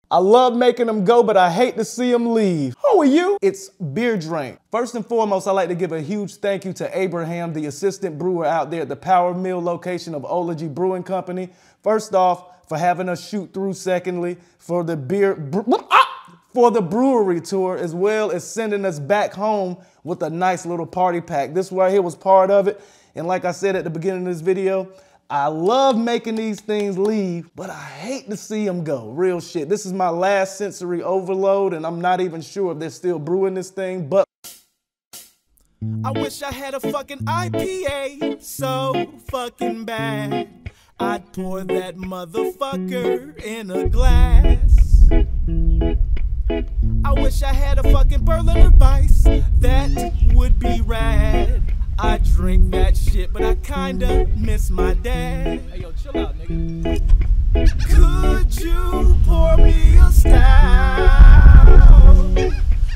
I love making them go, but I hate to see them leave. Who are you? It's ItsBeerDrank. First and foremost, I'd like to give a huge thank you to Abraham, the assistant brewer out there at the Power Mill location of Ology Brewing Company. First off, for having us shoot through. Secondly, for the brewery tour, as well as sending us back home with a nice little party pack. This right here was part of it. And like I said at the beginning of this video, I love making these things leave, but I hate to see them go. Real shit. This is my last sensory overload, and I'm not even sure if they're still brewing this thing, but I wish I had a fucking IPA so fucking bad. I'd pour that motherfucker in a glass. I wish I had a fucking Berliner Weiss. That would be rad. I drink that shit, but I kinda miss my dad. Hey, yo, chill out, nigga. Could you pour me a stout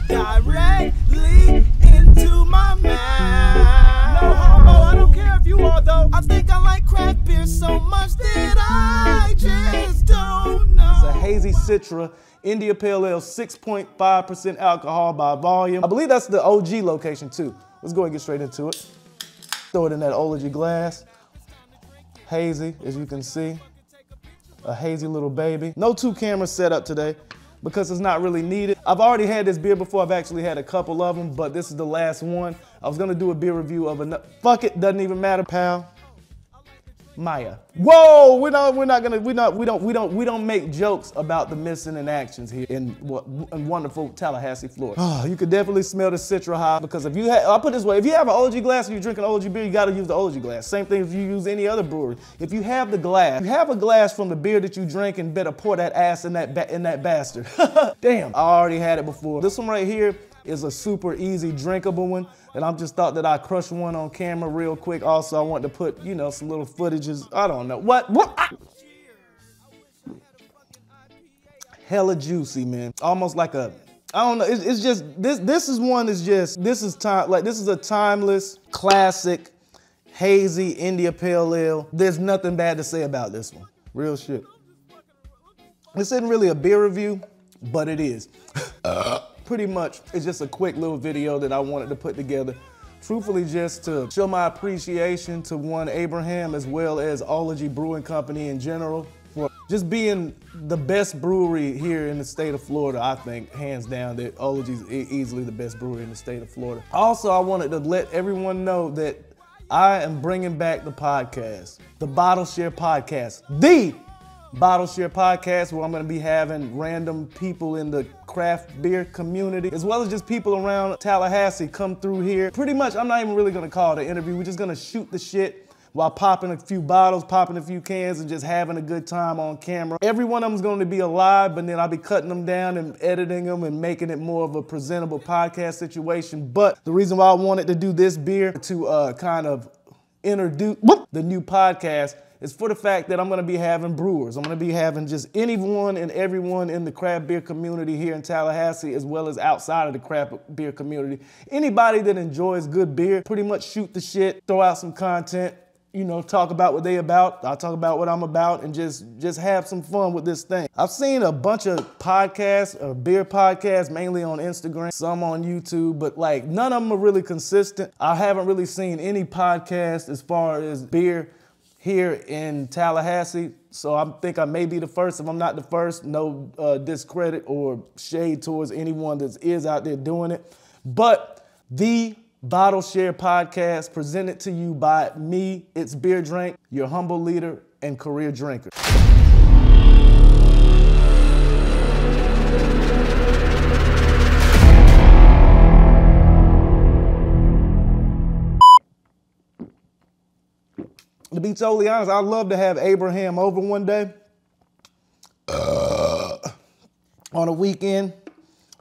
directly into my mouth? No homo, I don't care if you are, though. I think I like craft beer so much that I just don't know. It's a hazy Citra India Pale Ale, 6.5% alcohol by volume. I believe that's the OG location, too. Let's go and get straight into it. Throw it in that Ology glass. Hazy, as you can see. A hazy little baby. No two cameras set up today because it's not really needed. I've already had this beer before. I've actually had a couple of them, but this is the last one. I was gonna do a beer review of another. Fuck it, doesn't even matter, pal. Maya. Whoa, we don't make jokes about the missing in actions here in wonderful Tallahassee, Florida. Oh, you could definitely smell the Citra hop because if you have, I'll put it this way, if you have an Ology glass and you're drinking Ology beer, you gotta use the Ology glass. Same thing if you use any other brewery. If you have the glass, you have a glass from the beer that you drink and better pour that ass in that bastard. Damn, I already had it before. This one right here is a super easy drinkable one, and I just thought that I'd crush one on camera real quick. Also, I wanted to put, you know, some little footages. I don't know. What? Hella juicy, man. Almost like a, I don't know, it's just, this is one is just, this is a timeless, classic, hazy India Pale Ale. There's nothing bad to say about this one. Real shit. This isn't really a beer review, but it is. Pretty much, it's just a quick little video that I wanted to put together. Truthfully, just to show my appreciation to one Abraham as well as Ology Brewing Company in general for just being the best brewery here in the state of Florida. I think, hands down, that Ology's easily the best brewery in the state of Florida. Also, I wanted to let everyone know that I am bringing back the podcast, the Bottle Share Podcast, the Bottle Share Podcast, where I'm gonna be having random people in the craft beer community, as well as just people around Tallahassee come through here. Pretty much, I'm not even really gonna call it an interview. We're just gonna shoot the shit while popping a few bottles, popping a few cans, and just having a good time on camera. Every one of them's gonna be alive, but then I'll be cutting them down and editing them and making it more of a presentable podcast situation. But the reason why I wanted to do this beer to kind of introduce the new podcast is for the fact that I'm gonna be having brewers. I'm gonna be having just anyone and everyone in the craft beer community here in Tallahassee, as well as outside of the craft beer community. Anybody that enjoys good beer, pretty much shoot the shit, throw out some content, you know, talk about what they about, I'll talk about what I'm about, and just have some fun with this thing. I've seen a bunch of podcasts, beer podcasts, mainly on Instagram, some on YouTube, but like none of them are really consistent. I haven't really seen any podcast as far as beer here in Tallahassee, so I think I may be the first. If I'm not the first, no discredit or shade towards anyone that is out there doing it. But the Bottle Share Podcast, presented to you by me, ItsBeerDrank, your humble leader and career drinker. To be totally honest, I'd love to have Abraham over one day on a weekend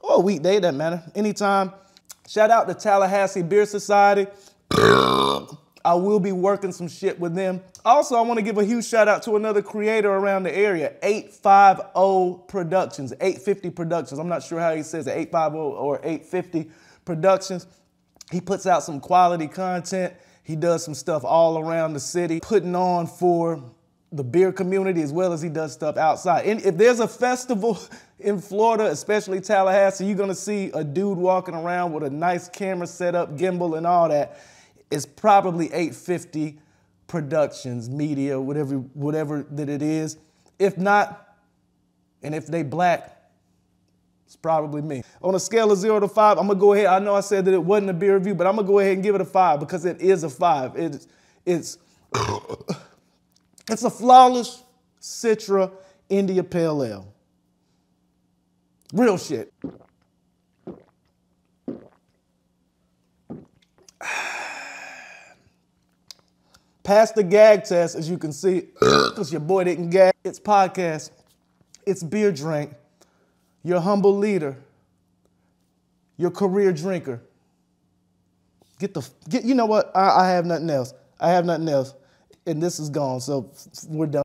or a weekday, doesn't matter, anytime. Shout out to Tallahassee Beer Society. I will be working some shit with them. Also, I want to give a huge shout out to another creator around the area, 850 Productions, 850 Productions. I'm not sure how he says it, 850 or 850 Productions. He puts out some quality content. He does some stuff all around the city, putting on for the beer community as well as he does stuff outside. And if there's a festival in Florida, especially Tallahassee, you're gonna see a dude walking around with a nice camera setup, gimbal and all that. It's probably 850 Productions, media, whatever that it is. If not, and if they black, it's probably me. On a scale of 0 to 5, I'm gonna go ahead. I know I said that it wasn't a beer review, but I'm gonna go ahead and give it a 5 because it is a 5. It's a flawless Citra India Pale Ale. Real shit. Passed the gag test, as you can see, because your boy didn't gag. It's podcast. It's Beer Drank. Your humble leader. Your career drinker. You know what? I have nothing else. I have nothing else. And this is gone, so we're done.